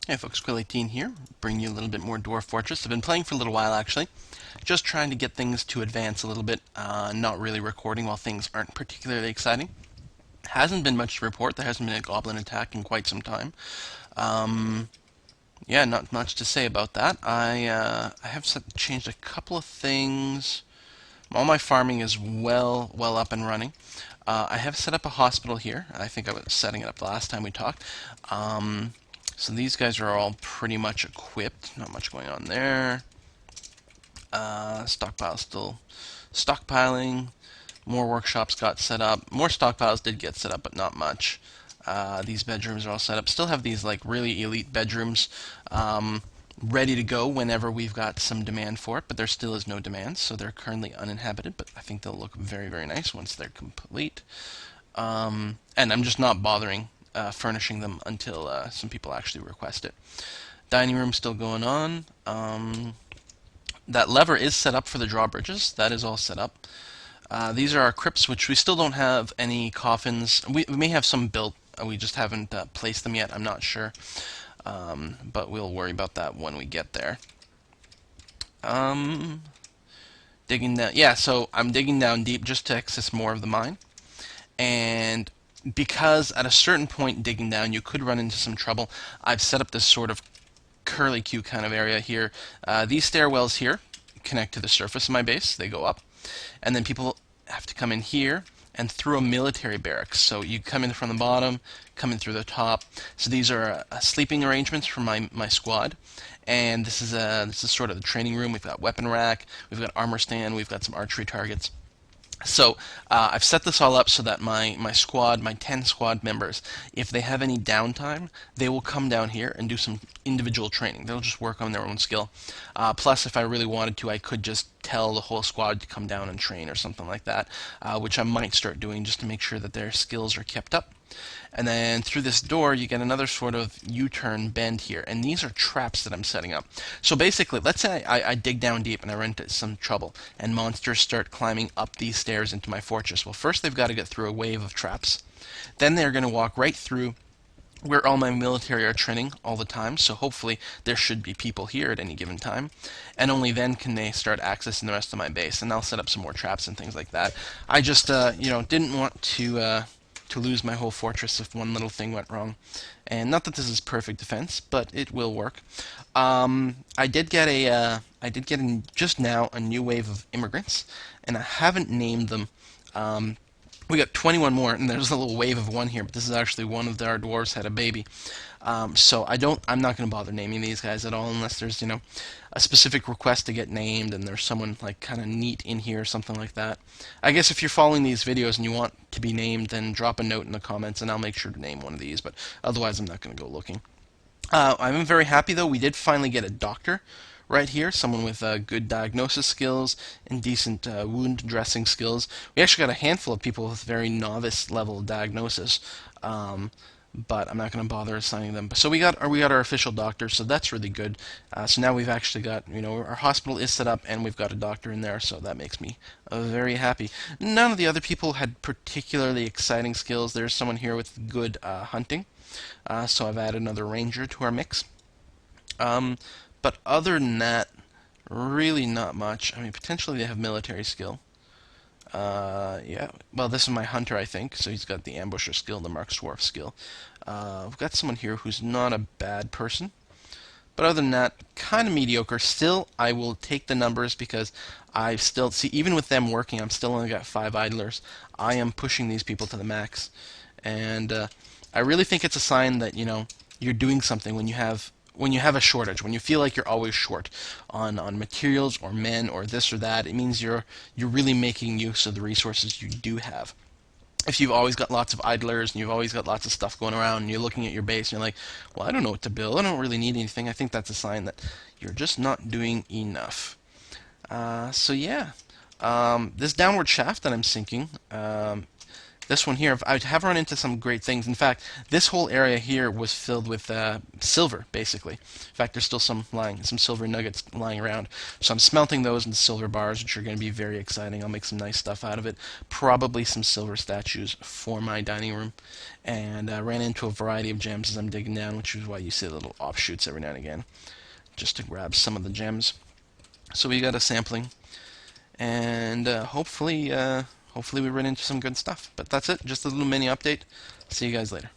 Hey folks, Quill18 here, bringing you a little bit more Dwarf Fortress. I've been playing for a little while actually, just trying to get things to advance a little bit, not really recording while things aren't particularly exciting. Hasn't been much to report, there hasn't been a goblin attack in quite some time. Um, yeah, not much to say about that. I have changed a couple of things. All my farming is well up and running. I have set up a hospital here. I think I was setting it up the last time we talked. Um, so these guys are all pretty much equipped. Not much going on there. Stockpile still stockpiling. More workshops got set up. More stockpiles did get set up, but not much. These bedrooms are all set up. Still have these like really elite bedrooms ready to go whenever we've got some demand for it, but there still is no demand, so they're currently uninhabited, but I think they'll look very nice once they're complete. And I'm just not bothering furnishing them until some people actually request it. Dining room still going on. That lever is set up for the drawbridges. That is all set up. These are our crypts, which we still don't have any coffins. We may have some built. We just haven't placed them yet. I'm not sure. But we'll worry about that when we get there. Digging down. Yeah, so I'm digging down deep just to access more of the mine. And because at a certain point digging down you could run into some trouble, I've set up this sort of curly-Q kind of area here. These stairwells here connect to the surface of my base. They go up. And then people have to come in here and through a military barracks. So you come in from the bottom, come in through the top. So these are sleeping arrangements for my squad. And this is sort of the training room. We've got weapon rack, we've got armor stand, we've got some archery targets. So I've set this all up so that my squad, my 10 squad members, if they have any downtime, they will come down here and do some individual training. They'll just work on their own skill. Plus, if I really wanted to, I could just tell the whole squad to come down and train or something like that, which I might start doing just to make sure that their skills are kept up. And then through this door, you get another sort of U-turn bend here. And these are traps that I'm setting up. So basically, let's say I dig down deep and I run into some trouble, and monsters start climbing up these stairs into my fortress. Well, first they've got to get through a wave of traps. Then they're going to walk right through where all my military are training all the time, so hopefully there should be people here at any given time, and only then can they start accessing the rest of my base, and I'll set up some more traps and things like that. I just, didn't want to lose my whole fortress if one little thing went wrong. And not that this is perfect defense, but it will work. I did get just now a new wave of immigrants, and I haven't named them. We got 21 more, and there's a little wave of one here, but this is actually one of our dwarves had a baby. So I'm not going to bother naming these guys at all unless there's, a specific request to get named and there's someone like kind of neat in here or something like that. I guess if you're following these videos and you want to be named, then drop a note in the comments and I'll make sure to name one of these, but otherwise I'm not going to go looking. I'm very happy though, we did finally get a doctor right here, someone with good diagnosis skills and decent wound dressing skills. We actually got a handful of people with very novice level diagnosis, but I'm not going to bother assigning them. So we got our official doctor, so that's really good. So now we've actually got, our hospital is set up and we've got a doctor in there, so that makes me very happy. None of the other people had particularly exciting skills. There's someone here with good hunting, so I've added another ranger to our mix. But other than that, really not much. I mean, potentially they have military skill. Yeah. Well, this is my hunter, I think. So he's got the ambusher skill, the Mark Dwarf skill. We've got someone here who's not a bad person. But other than that, kind of mediocre. Still, I will take the numbers because I still see, even with them working, I'm still only got 5 idlers. I am pushing these people to the max, and I really think it's a sign that you're doing something when you have a shortage, when you feel like you're always short on materials or men or this or that. It means you're really making use of the resources you do have. If you've always got lots of idlers and you've always got lots of stuff going around and you're looking at your base and you're like, well, I don't know what to build, I don't really need anything, I think that's a sign that you're just not doing enough. So yeah, this downward shaft that I'm sinking, This one here, I have run into some great things. In fact, this whole area here was filled with silver, basically. In fact, there's still some silver nuggets lying around. So I'm smelting those into silver bars, which are going to be very exciting. I'll make some nice stuff out of it. Probably some silver statues for my dining room. And ran into a variety of gems as I'm digging down, which is why you see little offshoots every now and again, just to grab some of the gems. So we got a sampling, and hopefully we run into some good stuff. But that's it, just a little mini update. See you guys later.